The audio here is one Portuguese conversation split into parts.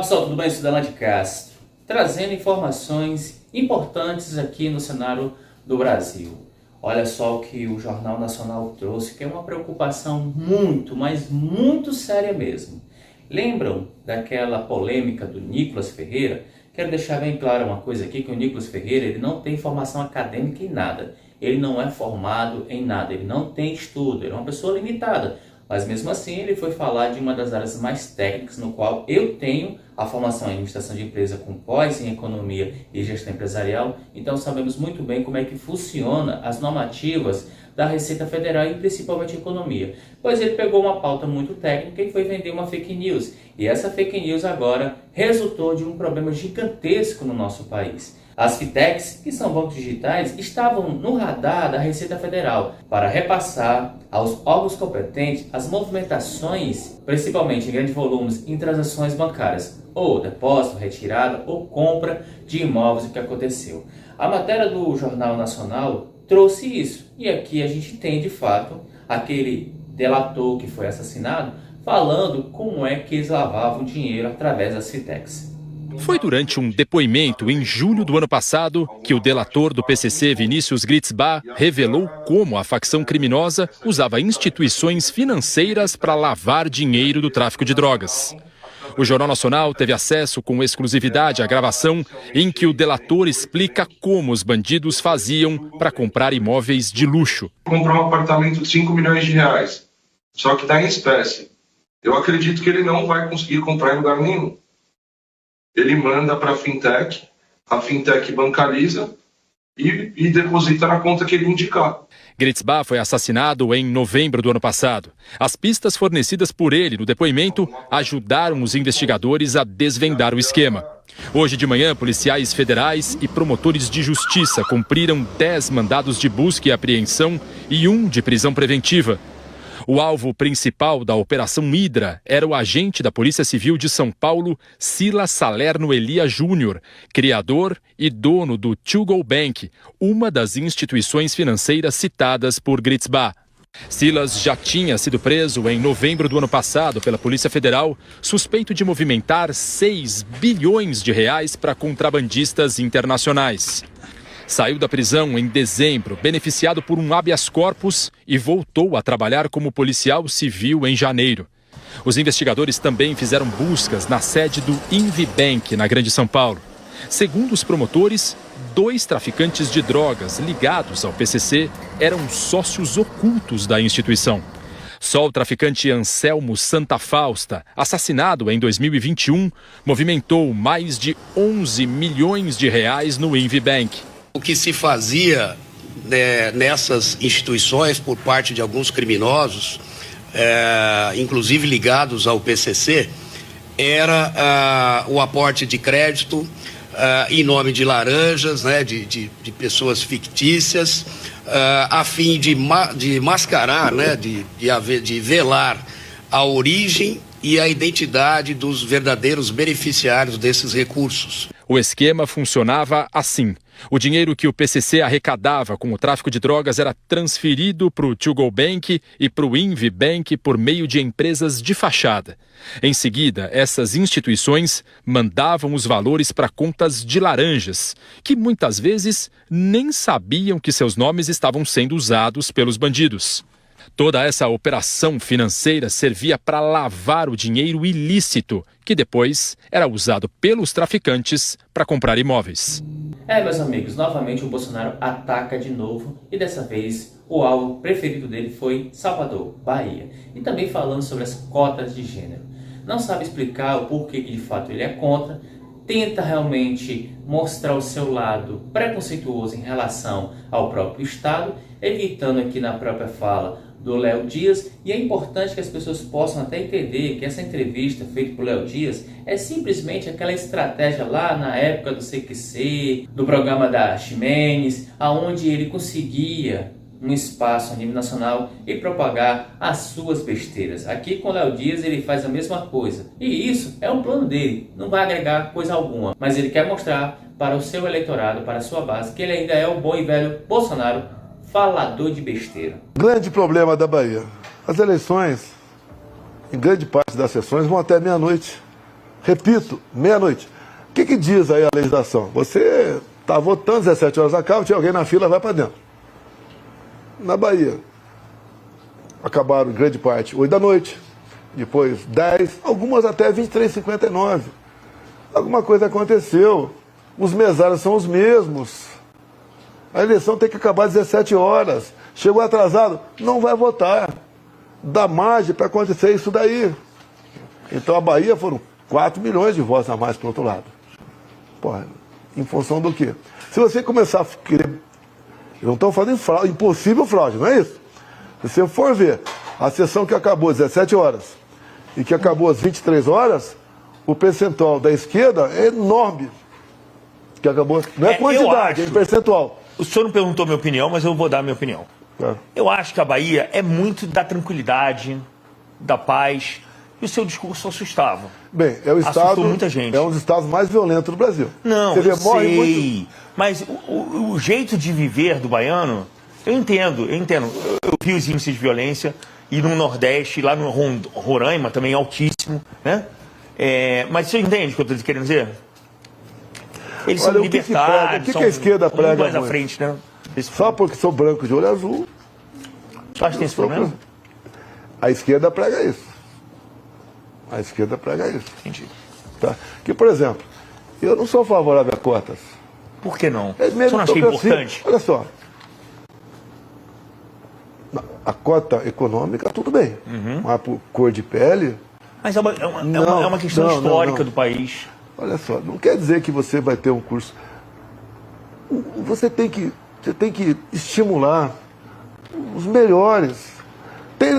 pessoal, tudo bem? Sou de Castro, trazendo informações importantes aqui no cenário do Brasil. Olha só o que o Jornal Nacional trouxe, que é uma preocupação muito, mas muito séria mesmo. Lembram daquela polêmica do Nicolas Ferreira? Quero deixar bem claro uma coisa aqui, que o Nicolas Ferreira ele não tem formação acadêmica em nada. Ele não é formado em nada, ele não tem estudo, ele é uma pessoa limitada. Mas mesmo assim ele foi falar de uma das áreas mais técnicas no qual eu tenho a formação em administração de empresa com pós em economia e gestão empresarial. Então sabemos muito bem como é que funciona as normativas da Receita Federal e principalmente economia. Pois ele pegou uma pauta muito técnica e foi vender uma fake news. E essa fake news agora resultou de um problema gigantesco no nosso país. As fintechs, que são bancos digitais, estavam no radar da Receita Federal para repassar aos órgãos competentes as movimentações, principalmente em grandes volumes, em transações bancárias, ou depósito, retirada ou compra de imóveis, o que aconteceu. A matéria do Jornal Nacional trouxe isso, e aqui a gente tem de fato aquele delator que foi assassinado falando como é que eles lavavam dinheiro através das fintechs. Foi durante um depoimento em julho do ano passado que o delator do PCC, Vinícius Gritzbach, revelou como a facção criminosa usava instituições financeiras para lavar dinheiro do tráfico de drogas. O Jornal Nacional teve acesso com exclusividade à gravação em que o delator explica como os bandidos faziam para comprar imóveis de luxo. Comprar um apartamento de 5 milhões de reais, só que está em espécie. Eu acredito que ele não vai conseguir comprar em lugar nenhum. Ele manda para a fintech bancariza e deposita na conta que ele indicar. Gritzbach foi assassinado em novembro do ano passado. As pistas fornecidas por ele no depoimento ajudaram os investigadores a desvendar o esquema. Hoje de manhã, policiais federais e promotores de justiça cumpriram 10 mandados de busca e apreensão e 1 de prisão preventiva. O alvo principal da Operação Hidra era o agente da Polícia Civil de São Paulo, Silas Salerno Elia Júnior, criador e dono do To Go Bank, uma das instituições financeiras citadas por Gritzbach. Silas já tinha sido preso em novembro do ano passado pela Polícia Federal, suspeito de movimentar 6 bilhões de reais para contrabandistas internacionais. Saiu da prisão em dezembro, beneficiado por um habeas corpus e voltou a trabalhar como policial civil em janeiro. Os investigadores também fizeram buscas na sede do Invibank, na Grande São Paulo. Segundo os promotores, 2 traficantes de drogas ligados ao PCC eram sócios ocultos da instituição. Só o traficante Anselmo Santa Fausta, assassinado em 2021, movimentou mais de 11 milhões de reais no Invibank. O que se fazia nessas instituições por parte de alguns criminosos, inclusive ligados ao PCC, era o aporte de crédito em nome de laranjas, de pessoas fictícias, a fim de mascarar, de velar a origem e a identidade dos verdadeiros beneficiários desses recursos. O esquema funcionava assim. O dinheiro que o PCC arrecadava com o tráfico de drogas era transferido para o To Go Bank e para o Invibank por meio de empresas de fachada. Em seguida, essas instituições mandavam os valores para contas de laranjas, que muitas vezes nem sabiam que seus nomes estavam sendo usados pelos bandidos. Toda essa operação financeira servia para lavar o dinheiro ilícito, que depois era usado pelos traficantes para comprar imóveis. Meus amigos, novamente o Bolsonaro ataca de novo e dessa vez o alvo preferido dele foi Salvador, Bahia. E também falando sobre as cotas de gênero. Não sabe explicar o porquê que de fato ele é contra, tenta realmente mostrar o seu lado preconceituoso em relação ao próprio Estado, evitando aqui na própria fala do Léo Dias, e é importante que as pessoas possam até entender que essa entrevista feita por Léo Dias é simplesmente aquela estratégia lá na época do CQC, do programa da Ximenes, aonde ele conseguia um espaço a nível nacional e propagar as suas besteiras. Aqui com o Léo Dias ele faz a mesma coisa, e isso é um plano dele, não vai agregar coisa alguma, mas ele quer mostrar para o seu eleitorado, para a sua base, que ele ainda é o bom e velho Bolsonaro, falador de besteira. Grande problema da Bahia. As eleições, em grande parte das sessões, vão até meia-noite. Repito, meia-noite. O que diz aí a legislação? Você está votando, 17 horas acaba, tinha alguém na fila, vai para dentro. Na Bahia, acabaram grande parte 8 da noite, depois 10, algumas até 23h59. Alguma coisa aconteceu. Os mesários são os mesmos. A eleição tem que acabar às 17 horas. Chegou atrasado, não vai votar. Dá margem para acontecer isso daí. Então a Bahia foram 4 milhões de votos a mais para o outro lado. Porra, em função do quê? Se você começar a querer... Eu não estou falando em fraude, impossível fraude, não é isso? Se você for ver a sessão que acabou às 17 horas e que acabou às 23 horas, o percentual da esquerda é enorme. Que acabou... Não é quantidade, é percentual. O senhor não perguntou minha opinião, mas eu vou dar a minha opinião. Eu acho que a Bahia é muito da tranquilidade, da paz, e o seu discurso assustava. Bem, é o estado, assustou muita gente. É um dos estados mais violentos do Brasil. Não, você vê, eu sei, muito... mas o jeito de viver do baiano, eu entendo. Eu vi os índices de violência, e no Nordeste, lá no Roraima, também altíssimo, né? Mas você entende o que eu estou querendo dizer? Eles são libertários, o que a esquerda prega mais à frente, né? Só porque sou branco de olho azul. Você acha que tem esse problema? A esquerda prega isso. A esquerda prega isso. Entendi. Tá? Que, por exemplo, eu não sou favorável a cotas. Por que não? Você não acha que é importante? Olha só. A cota econômica, tudo bem. Mas por cor de pele... Mas é uma questão histórica do país. Olha só, não quer dizer que você vai ter um curso... Você tem que estimular os melhores.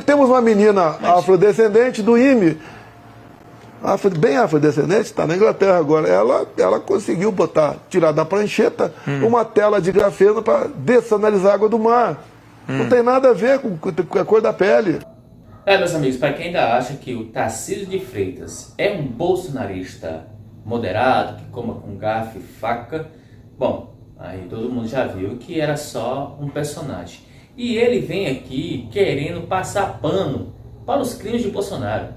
Temos uma menina afrodescendente do IME, bem afrodescendente, está na Inglaterra agora. Ela conseguiu tirar da prancheta uma tela de grafeno para dessanalizar a água do mar. Não tem nada a ver com a cor da pele. Meus amigos, para quem ainda acha que o Tarcísio de Freitas é um bolsonarista moderado, que coma com garfo e faca, bom, aí todo mundo já viu que era só um personagem. E ele vem aqui querendo passar pano para os crimes de Bolsonaro.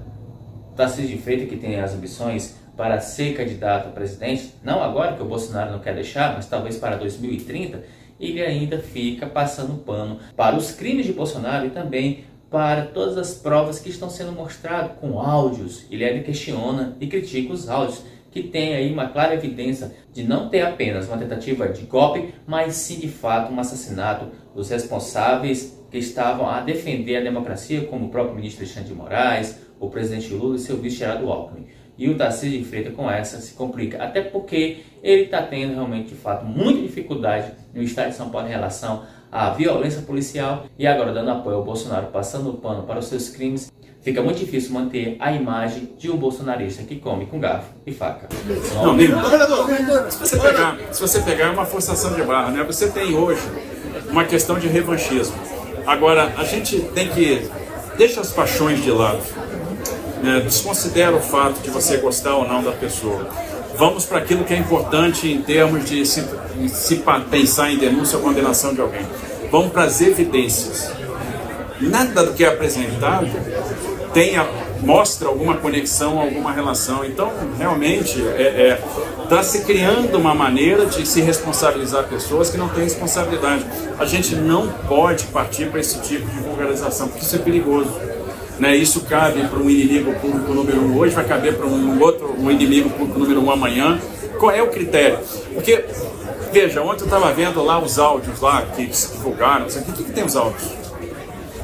Tarcísio de Freitas, que tem as ambições para ser candidato a presidente, não agora que o Bolsonaro não quer deixar, mas talvez para 2030, ele ainda fica passando pano para os crimes de Bolsonaro e também para todas as provas que estão sendo mostradas com áudios. Ele ainda questiona e critica os áudios, que tem aí uma clara evidência de não ter apenas uma tentativa de golpe, mas sim de fato um assassinato dos responsáveis que estavam a defender a democracia, como o próprio ministro Alexandre de Moraes, o presidente Lula e seu vice Geraldo Alckmin. E o Tarcísio de Freitas com essa se complica, até porque ele está tendo realmente de fato muita dificuldade no estado de São Paulo em relação à violência policial, e agora dando apoio ao Bolsonaro, passando o pano para os seus crimes. Fica muito difícil manter a imagem de um bolsonarista que come com garfo e faca. Não, se você pegar é uma forçação de barra, né? Você tem hoje uma questão de revanchismo. Agora, a gente tem que... Deixa as paixões de lado. Desconsidera o fato de você gostar ou não da pessoa. Vamos para aquilo que é importante em termos de se pensar em denúncia ou condenação de alguém. Vamos para as evidências. Nada do que é apresentado mostra alguma conexão, alguma relação. Então, realmente, está se criando uma maneira de se responsabilizar pessoas que não têm responsabilidade. A gente não pode partir para esse tipo de vulgarização, porque isso é perigoso. Isso cabe para um inimigo público número 1 hoje, vai caber para um inimigo público número 1 amanhã. Qual é o critério? Porque, veja, ontem eu estava vendo lá os áudios lá que se divulgaram. O que tem os áudios?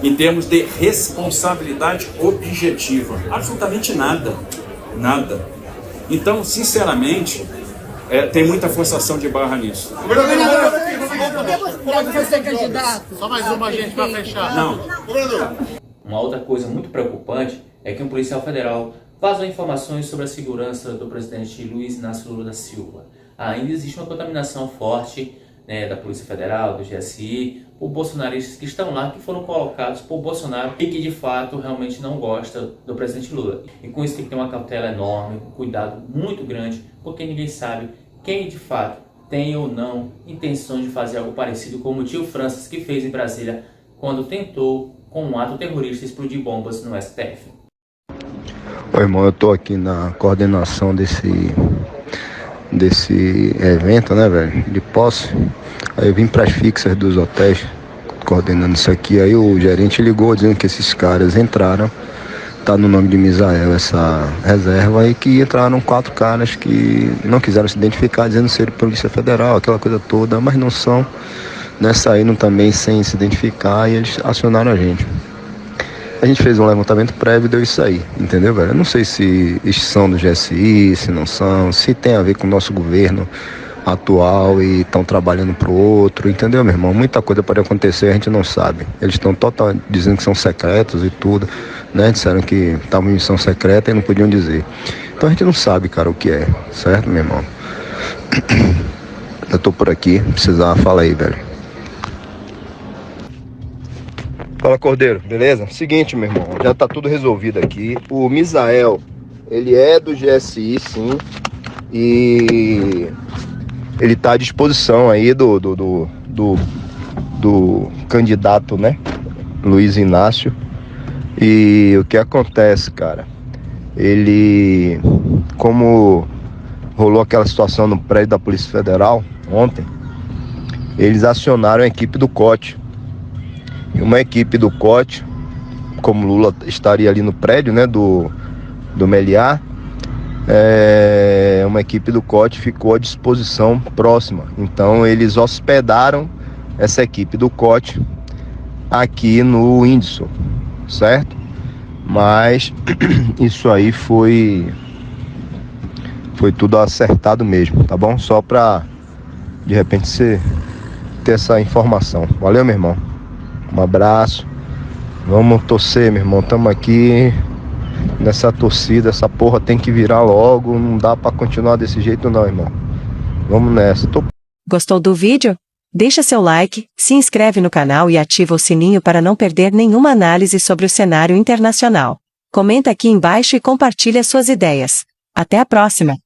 Em termos de responsabilidade objetiva. Absolutamente nada. Nada. Então, sinceramente, tem muita forçação de barra nisso. Pode ser candidato. Só mais uma, gente, para fechar. Não. Uma outra coisa muito preocupante é que um policial federal vazou informações sobre a segurança do presidente Luiz Inácio Lula da Silva. Ainda existe uma contaminação forte da Polícia Federal, do GSI, por bolsonaristas que estão lá, que foram colocados por Bolsonaro e que de fato realmente não gostam do presidente Lula. E com isso tem que ter uma cautela enorme, um cuidado muito grande, porque ninguém sabe quem de fato tem ou não intenções de fazer algo parecido como o tio Francis que fez em Brasília quando tentou, com um ato terrorista, explodir bombas no STF. Ô, irmão, eu tô aqui na coordenação desse evento, né, velho, de posse. Aí eu vim pras fixas dos hotéis, coordenando isso aqui. Aí o gerente ligou dizendo que esses caras entraram, tá no nome de Misael essa reserva, e que entraram 4 caras que não quiseram se identificar, dizendo ser Polícia Federal, aquela coisa toda, mas não são, né, saíram também sem se identificar e eles acionaram a gente. A gente fez um levantamento prévio e deu isso aí, entendeu, velho? Eu não sei se são do GSI, se não são, se tem a ver com o nosso governo atual e estão trabalhando pro outro, entendeu, meu irmão? Muita coisa pode acontecer, a gente não sabe. Eles estão totalmente dizendo que são secretos e tudo, né? Disseram que estavam em missão secreta e não podiam dizer. Então a gente não sabe, cara, o que é, certo, meu irmão? Eu tô por aqui, precisar, fala aí, velho. Fala, Cordeiro, beleza? Seguinte, meu irmão, já tá tudo resolvido aqui. O Misael, ele é do GSI, sim, e ele tá à disposição aí do candidato, né, Luiz Inácio. E o que acontece, cara, ele, como rolou aquela situação no prédio da Polícia Federal ontem, eles acionaram a equipe do COT. E uma equipe do COT, como Lula estaria ali no prédio, né, do Meliá, uma equipe do COT ficou à disposição próxima. Então eles hospedaram essa equipe do COT aqui no Whindersson, certo? Mas isso aí foi tudo acertado mesmo, tá bom? Só pra de repente você ter essa informação. Valeu, meu irmão. Um abraço. Vamos torcer, meu irmão. Tamo aqui nessa torcida. Essa porra tem que virar logo. Não dá pra continuar desse jeito não, irmão. Vamos nessa. Gostou do vídeo? Deixa seu like, se inscreve no canal e ativa o sininho para não perder nenhuma análise sobre o cenário internacional. Comenta aqui embaixo e compartilha suas ideias. Até a próxima!